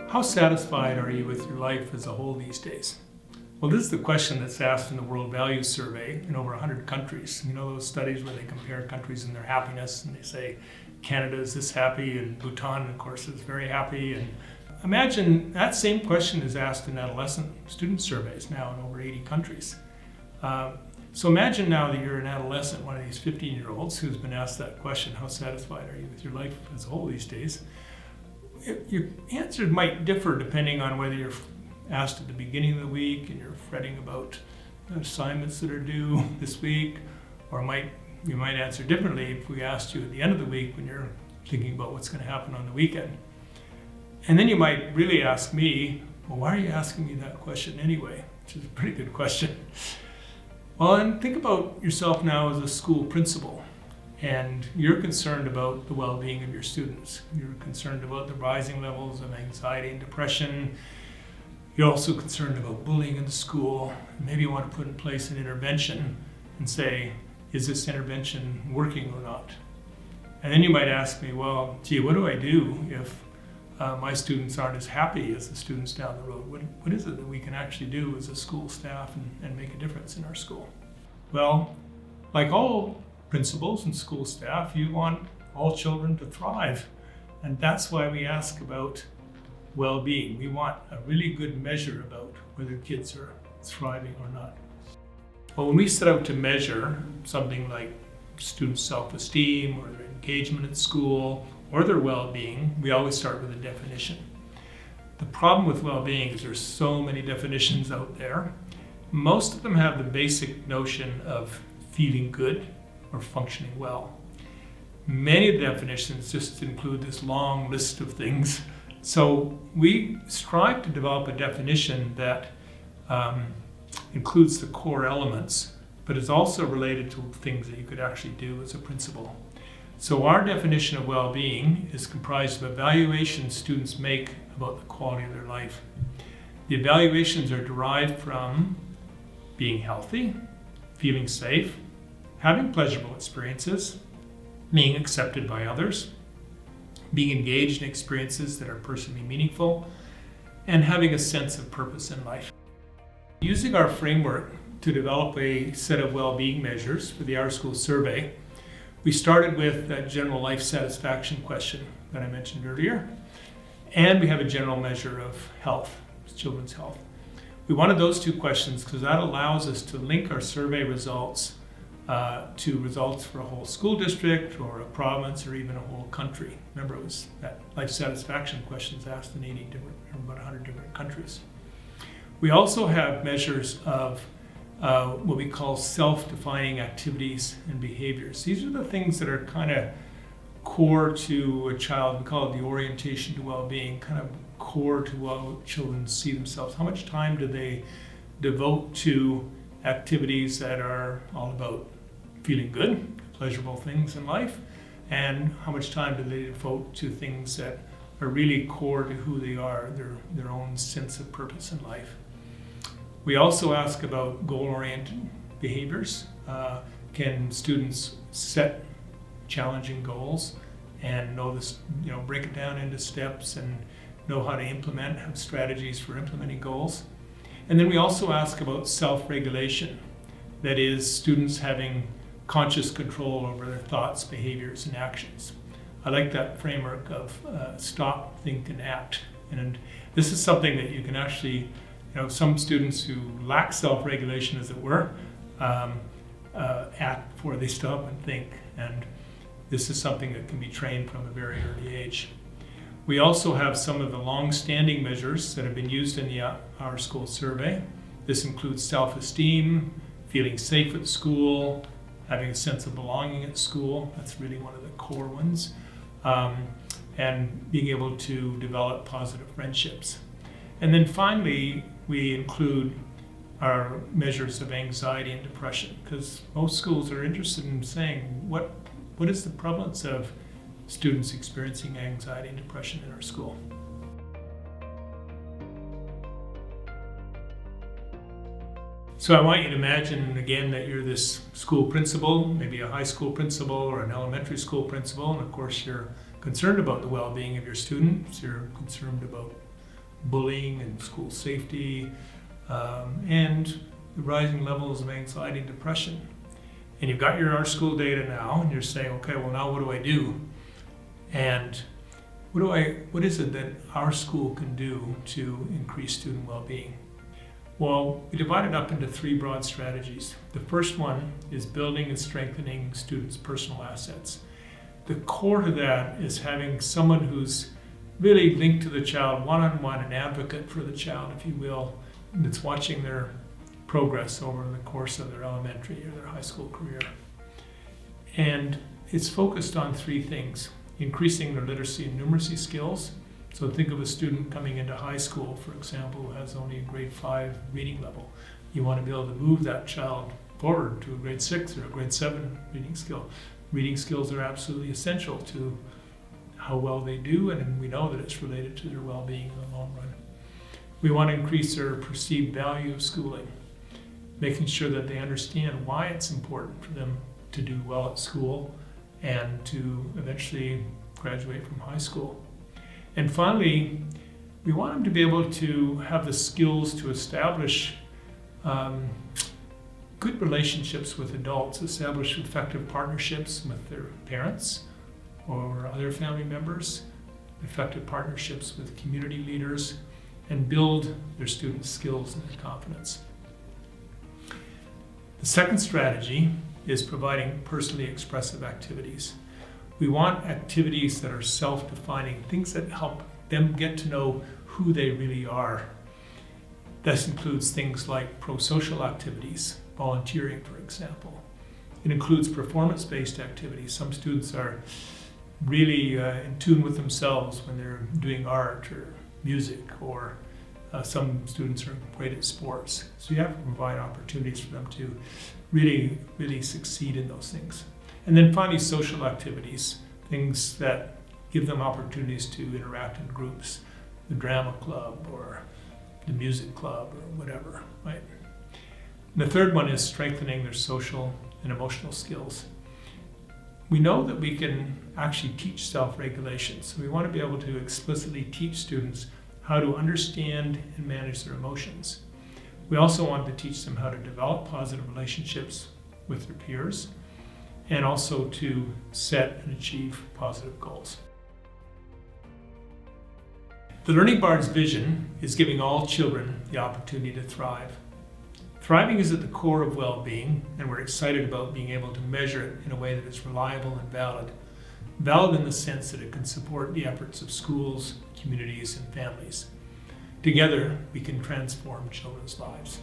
How satisfied are you with your life as a whole these days? Well, this is the question that's asked in the World Values Survey in over 100 countries. You know those studies where they compare countries and their happiness, and they say Canada is this happy and Bhutan, of course, is very happy. And imagine that same question is asked in adolescent student surveys now in over 80 countries. So imagine now that you're an adolescent, one of these 15-year-olds who's been asked that question, how satisfied are you with your life as a whole these days? Your answer might differ depending on whether you're asked at the beginning of the week and you're fretting about assignments that are due this week, or you might answer differently if we asked you at the end of the week when you're thinking about what's going to happen on the weekend. And then you might really ask me, well, why are you asking me that question anyway? Which is a pretty good question. Well, and think about yourself now as a school principal, and you're concerned about the well-being of your students. You're concerned about the rising levels of anxiety and depression. You're also concerned about bullying in the school. Maybe you want to put in place an intervention and say, is this intervention working or not? And then you might ask me, well, gee, what do I do if my students aren't as happy as the students down the road? What is it that we can actually do as a school staff and make a difference in our school? Well, like all principals and school staff, you want all children to thrive. And that's why we ask about well-being. We want a really good measure about whether kids are thriving or not. Well, when we set out to measure something like students' self-esteem or their engagement at school or their well-being, we always start with a definition. The problem with well-being is there's so many definitions out there. Most of them have the basic notion of feeling good or functioning well. Many of the definitions just include this long list of things. So we strive to develop a definition that includes the core elements, but is also related to things that you could actually do as a principal. So our definition of well-being is comprised of evaluations students make about the quality of their life. The evaluations are derived from being healthy, feeling safe, having pleasurable experiences, being accepted by others, being engaged in experiences that are personally meaningful, and having a sense of purpose in life. Using our framework to develop a set of well-being measures for the OurSCHOOL Survey, we started with that general life satisfaction question that I mentioned earlier, and we have a general measure of health, children's health. We wanted those two questions because that allows us to link our survey results to results for a whole school district or a province or even a whole country. Remember, it was that life satisfaction questions asked in about 100 different countries. We also have measures of what we call self-defining activities and behaviors. These are the things that are kind of core to a child. We call it the orientation to well-being, kind of core to how children see themselves. How much time do they devote to activities that are all about feeling good, pleasurable things in life, and how much time do they devote to things that are really core to who they are, their own sense of purpose in life. We also ask about goal-oriented behaviors. Can students set challenging goals and know this, break it down into steps and know how to implement, have strategies for implementing goals? And then we also ask about self-regulation. That is, students having conscious control over their thoughts, behaviors, and actions. I like that framework of stop, think, and act. And this is something that you can actually, some students who lack self-regulation, as it were, act before they stop and think. And this is something that can be trained from a very early age. We also have some of the long-standing measures that have been used in the OurSCHOOL Survey. This includes self-esteem, feeling safe at school, having a sense of belonging at school. That's really one of the core ones. And being able to develop positive friendships. And then finally, we include our measures of anxiety and depression, because most schools are interested in saying what is the prevalence of students experiencing anxiety and depression in our school. So I want you to imagine again that you're this school principal, maybe a high school principal or an elementary school principal, and of course you're concerned about the well-being of your students, you're concerned about bullying and school safety, and the rising levels of anxiety and depression. And you've got your OurSCHOOL data now, and you're saying, okay, well now what do I do? And what is it that our school can do to increase student well-being? Well, we divide it up into 3 broad strategies. The first one is building and strengthening students' personal assets. The core to that is having someone who's really linked to the child one-on-one, an advocate for the child, if you will, that's watching their progress over the course of their elementary or their high school career. And it's focused on 3 things: increasing their literacy and numeracy skills. So think of a student coming into high school, for example, who has only a grade 5 reading level. You want to be able to move that child forward to a grade 6 or a grade 7 reading skill. Reading skills are absolutely essential to how well they do, and we know that it's related to their well-being in the long run. We want to increase their perceived value of schooling, making sure that they understand why it's important for them to do well at school and to eventually graduate from high school. And finally, we want them to be able to have the skills to establish good relationships with adults, establish effective partnerships with their parents or other family members, effective partnerships with community leaders, and build their students' skills and their confidence. The second strategy is providing personally expressive activities. We want activities that are self-defining, things that help them get to know who they really are. This includes things like pro-social activities, volunteering, for example. It includes performance-based activities. Some students are really in tune with themselves when they're doing art or music, or some students are great at sports. So you have to provide opportunities for them to really succeed in those things. And then finally, social activities, things that give them opportunities to interact in groups, the drama club or the music club or whatever, right? And the third one is strengthening their social and emotional skills. We know that we can actually teach self-regulation, so we want to be able to explicitly teach students how to understand and manage their emotions. We also want to teach them how to develop positive relationships with their peers, and also to set and achieve positive goals. The Learning Bard's vision is giving all children the opportunity to thrive. Thriving is at the core of well-being, and we're excited about being able to measure it in a way that is reliable and valid. Valid in the sense that it can support the efforts of schools, communities, and families. Together, we can transform children's lives.